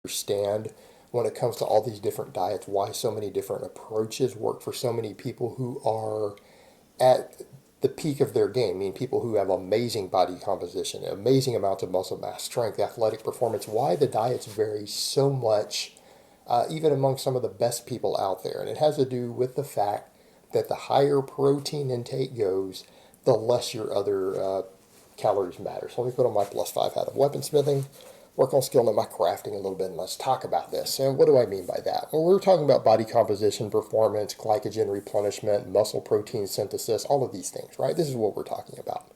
understand when it comes to all these different diets why so many different approaches work for so many people who are at the peak of their game, meaning people who have amazing body composition, amazing amounts of muscle mass, strength, athletic performance, why the diets vary so much, even among some of the best people out there. And it has to do with the fact that the higher protein intake goes, the less your other calories matter. So let me put on my +5 hat of weaponsmithing, work on skill in my crafting a little bit, and let's talk about this. And what do I mean by that? Well, we're talking about body composition, performance, glycogen replenishment, muscle protein synthesis, all of these things, right? This is what we're talking about.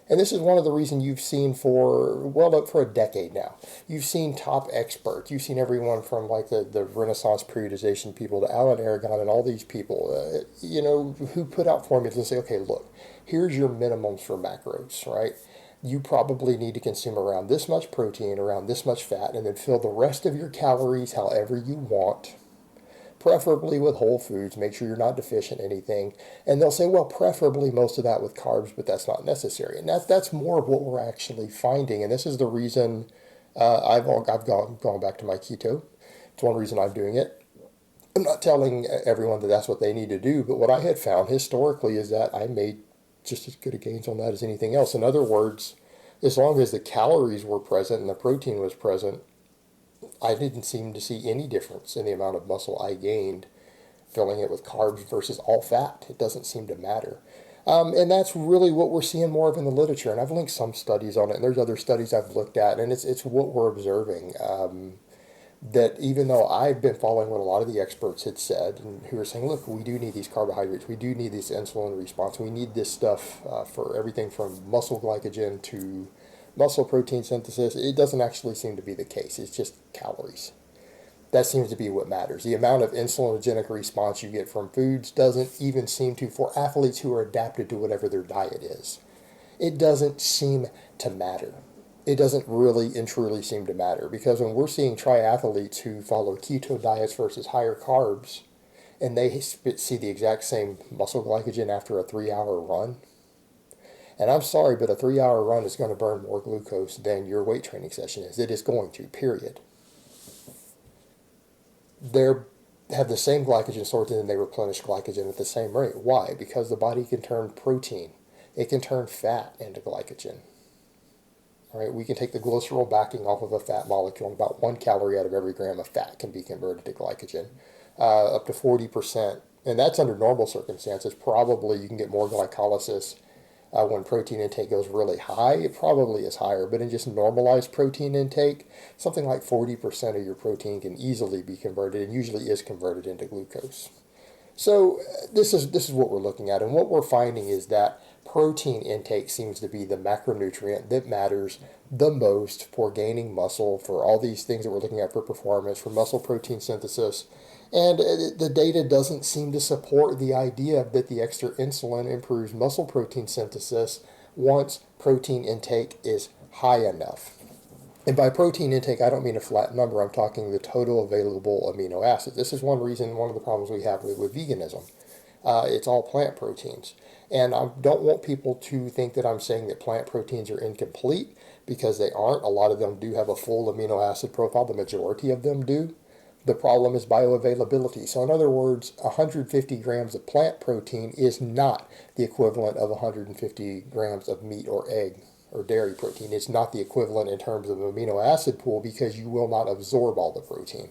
And this is one of the reasons you've seen for a decade now. You've seen top experts. You've seen everyone from like the Renaissance periodization people to Alan Aragon and all these people, who put out formulas and say, okay, look, here's your minimums for macros, right? You probably need to consume around this much protein, around this much fat, and then fill the rest of your calories however you want, preferably with whole foods. Make sure you're not deficient in anything. And they'll say, well, preferably most of that with carbs, but that's not necessary. And that's more of what we're actually finding. And this is the reason I've gone back to my keto. It's one reason I'm doing it. I'm not telling everyone that that's what they need to do, but what I had found historically is that I made just as good a gains on that as anything else. In other words, as long as the calories were present and the protein was present, I didn't seem to see any difference in the amount of muscle I gained filling it with carbs versus all fat. It doesn't seem to matter. And that's really what we're seeing more of in the literature. And I've linked some studies on it, and there's other studies I've looked at, and it's what we're observing. That even though I've been following what a lot of the experts had said, and who are saying, look, we do need these carbohydrates, we do need this insulin response, we need this stuff for everything from muscle glycogen to muscle protein synthesis, it doesn't actually seem to be the case. It's just calories. That seems to be what matters. The amount of insulinogenic response you get from foods doesn't even seem to, for athletes who are adapted to whatever their diet is, it doesn't seem to matter. It doesn't really and truly seem to matter, because when we're seeing triathletes who follow keto diets versus higher carbs, and they see the exact same muscle glycogen after a 3-hour run, and I'm sorry, but a 3-hour run is going to burn more glucose than your weight training session is. It is going to, period. They have the same glycogen sources and they replenish glycogen at the same rate. Why? Because the body can turn protein. It can turn fat into glycogen. All right, we can take the glycerol backing off of a fat molecule, and about 1 calorie out of every gram of fat can be converted to glycogen, up to 40%. And that's under normal circumstances. Probably you can get more glycolysis when protein intake goes really high. It probably is higher, but in just normalized protein intake, something like 40% of your protein can easily be converted, and usually is converted into glucose. So this is what we're looking at, and what we're finding is that protein intake seems to be the macronutrient that matters the most for gaining muscle, for all these things that we're looking at for performance, for muscle protein synthesis. And the data doesn't seem to support the idea that the extra insulin improves muscle protein synthesis once protein intake is high enough. And by protein intake, I don't mean a flat number. I'm talking the total available amino acids. This is one of the problems we have with veganism. It's all plant proteins. And I don't want people to think that I'm saying that plant proteins are incomplete, because they aren't. A lot of them do have a full amino acid profile. The majority of them do. The problem is bioavailability. So in other words, 150 grams of plant protein is not the equivalent of 150 grams of meat or egg or dairy protein. It's not the equivalent in terms of amino acid pool, because you will not absorb all the protein.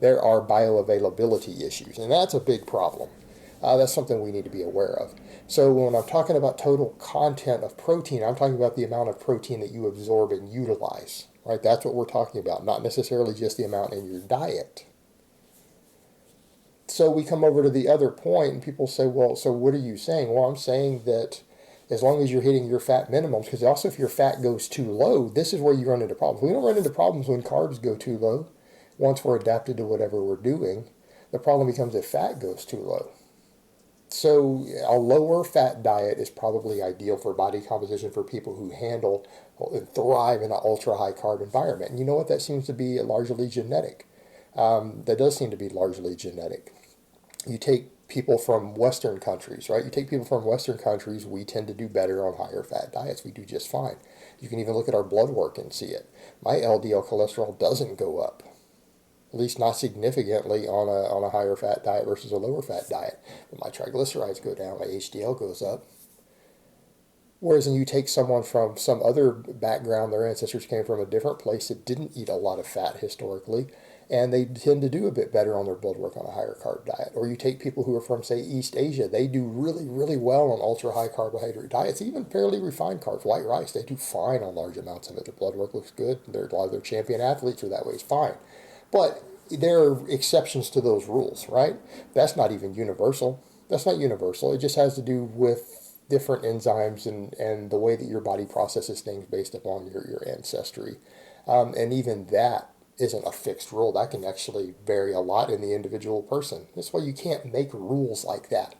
There are bioavailability issues, and that's a big problem. That's something we need to be aware of. So when I'm talking about total content of protein, I'm talking about the amount of protein that you absorb and utilize, right? That's what we're talking about, not necessarily just the amount in your diet. So we come over to the other point, and people say, well, so what are you saying? Well, I'm saying that as long as you're hitting your fat minimums, because also if your fat goes too low, this is where you run into problems. We don't run into problems when carbs go too low. Once we're adapted to whatever we're doing, the problem becomes if fat goes too low. So a lower fat diet is probably ideal for body composition for people who handle and thrive in an ultra high carb environment. And you know what? That seems to be largely genetic. That does seem to be largely genetic. You take people from Western countries, right? You take people from Western countries, we tend to do better on higher fat diets. We do just fine. You can even look at our blood work and see it. My LDL cholesterol doesn't go up, at least not significantly on a higher fat diet versus a lower fat diet. But my triglycerides go down, my HDL goes up. Whereas when you take someone from some other background, their ancestors came from a different place that didn't eat a lot of fat historically, and they tend to do a bit better on their blood work on a higher carb diet. Or you take people who are from, say, East Asia, they do really, really well on ultra high carbohydrate diets, even fairly refined carbs, white rice, they do fine on large amounts of it. Their blood work looks good. A lot of their champion athletes are that way, it's fine. But there are exceptions to those rules, right? That's not even universal. That's not universal. It just has to do with different enzymes and the way that your body processes things based upon your ancestry. And even that isn't a fixed rule. That can actually vary a lot in the individual person. That's why you can't make rules like that.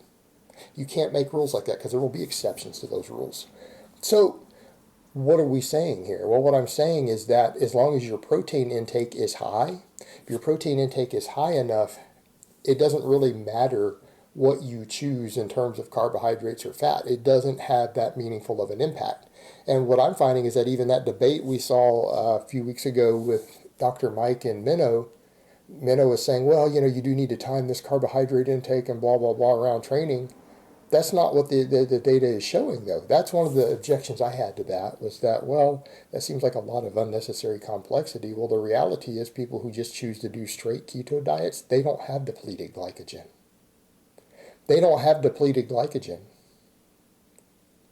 You can't make rules like that because there will be exceptions to those rules. So what are we saying here? Well, what I'm saying is that as long as your protein intake is high, if your protein intake is high enough, it doesn't really matter what you choose in terms of carbohydrates or fat. It doesn't have that meaningful of an impact. And what I'm finding is that even that debate we saw a few weeks ago with Dr. Mike and Minnow was saying, well, you do need to time this carbohydrate intake and blah, blah, blah around training. That's not what the data is showing, though. That's one of the objections I had to that, was that, well, that seems like a lot of unnecessary complexity. Well, the reality is people who just choose to do straight keto diets, they don't have depleted glycogen. They don't have depleted glycogen.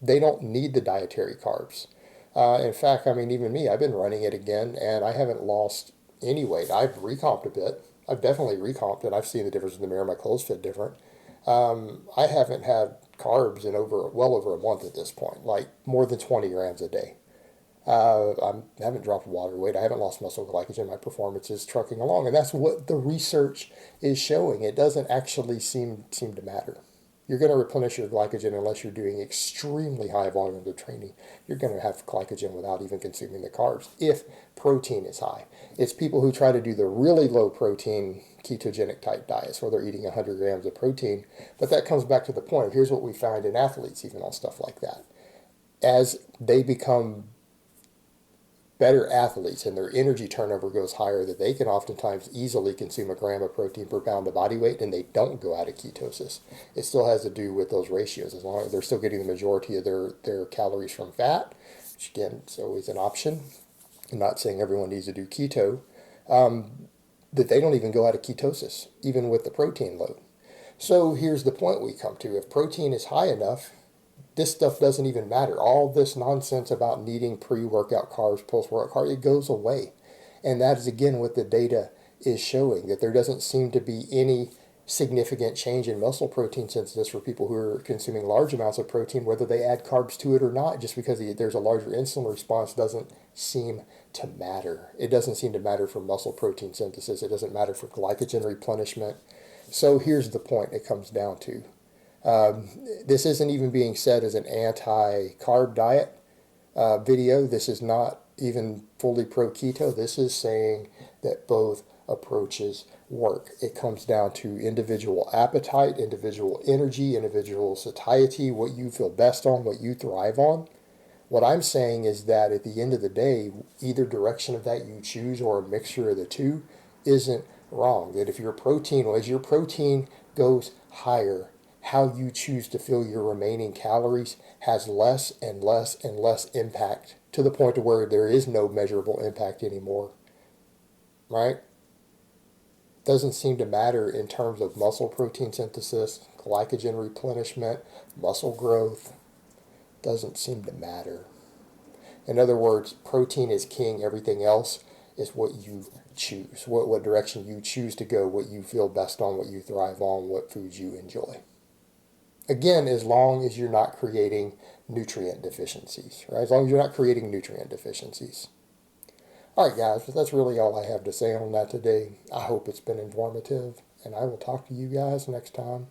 They don't need the dietary carbs. In fact, even me, I've been running it again, and I haven't lost any weight. I've recomped a bit. I've definitely recomped, and I've seen the difference in the mirror. My clothes fit different. I haven't had carbs in well over a month at this point, like more than 20 grams a day. I haven't dropped water weight. I haven't lost muscle glycogen. My performance is trucking along, and that's what the research is showing. It doesn't actually seem to matter. You're going to replenish your glycogen unless you're doing extremely high volumes of training. You're going to have glycogen without even consuming the carbs if protein is high. It's people who try to do the really low protein ketogenic type diets where they're eating 100 grams of protein. But that comes back to the point of here's what we find in athletes even on stuff like that. As they become better athletes and their energy turnover goes higher, that they can oftentimes easily consume a gram of protein per pound of body weight and they don't go out of ketosis. It still has to do with those ratios. As long as they're still getting the majority of their calories from fat, which again is always an option. I'm not saying everyone needs to do keto, that they don't even go out of ketosis, even with the protein load. So here's the point we come to. If protein is high enough, this stuff doesn't even matter. All this nonsense about needing pre-workout carbs, post-workout carbs, it goes away. And that is, again, what the data is showing, that there doesn't seem to be any significant change in muscle protein synthesis for people who are consuming large amounts of protein, whether they add carbs to it or not. Just because there's a larger insulin response doesn't seem to matter. It doesn't seem to matter for muscle protein synthesis. It doesn't matter for glycogen replenishment. So here's the point it comes down to. This isn't even being said as an anti-carb diet video. This is not even fully pro-keto. This is saying that both approaches work. It comes down to individual appetite, individual energy, individual satiety, what you feel best on, what you thrive on. What I'm saying is that at the end of the day, either direction of that you choose or a mixture of the two isn't wrong. That if your protein, as your protein goes higher, how you choose to fill your remaining calories has less and less and less impact, to the point to where there is no measurable impact anymore, right? Doesn't seem to matter in terms of muscle protein synthesis, glycogen replenishment, muscle growth. Doesn't seem to matter. In other words, protein is king. Everything else is what you choose, what direction you choose to go, what you feel best on, what you thrive on, what foods you enjoy. Again, as long as you're not creating nutrient deficiencies, right? As long as you're not creating nutrient deficiencies. All right, guys, that's really all I have to say on that today. I hope it's been informative, and I will talk to you guys next time.